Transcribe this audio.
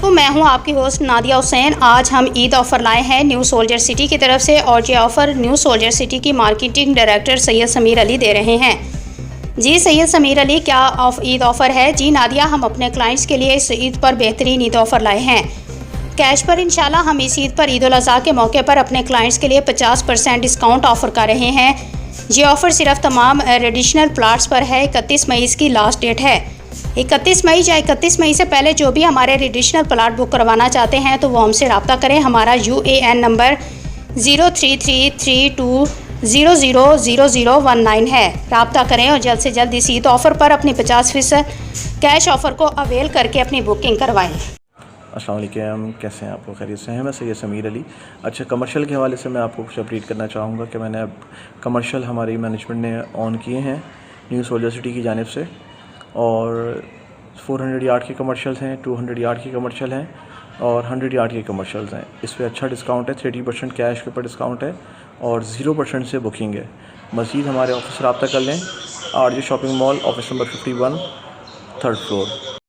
अलैकुम, मैं हूं आपकी होस्ट नादिया हुसैन। आज हम ईद ऑफ़र लाए हैं न्यू सोल्जर सिटी की तरफ से और ये ऑफ़र न्यू सोल्जर सिटी की मार्केटिंग डायरेक्टर सैयद समीर अली दे रहे हैं। जी सैयद समीर अली, क्या ईद ऑफ़र है? जी नादिया, हम अपने क्लाइंट्स के लिए इस ईद पर बेहतरीन ईद ऑफ़र लाए हैं। कैश पर इंशाल्लाह हम इस ईद पर ईद उल अज़हा के मौके पर अपने क्लाइंट्स के लिए 50% डिस्काउंट ऑफ़र कर रहे हैं। ये ऑफ़र सिर्फ तमाम रेडिशनल प्लाट्स पर है। 31 मई इसकी लास्ट डेट है। 31 मई या 31 मई से पहले जो भी हमारे रेडिशनल प्लाट बुक करवाना चाहते हैं तो वो हमसे रब्ता करें। हमारा UAN नंबर 033320000019 है। रब्ता करें और जल्द से जल्द इस ईद ऑफ़र पर अपनी 50% कैश ऑफ़र को अवेल करके अपनी बुकिंग करवाएं। अस्सलाम वालेकुम, कैसे हैं? आपको खैरियत से हैं? मैं सैयद समीर अली। अच्छा, कमर्शियल के हवाले से मैं आपको कुछ अपडेट करना चाहूँगा कि मैंने अब कमर्शियल हमारी मैनेजमेंट ने ऑन किए हैं न्यू सोल्जर सिटी की जानिब से, और 400 यार्ड के कमर्शियल्स हैं, 200 यार्ड के कमर्शियल हैं और 100 यार्ड के कमर्शियल्स हैं। इस पर अच्छा डिस्काउंट है, 30% कैश के ऊपर डिस्काउंट है और 0% से बुकिंग है। मज़ीद हमारे ऑफिस से रब्ता कर लें। RJ shopping mall, office number 51, 3rd floor.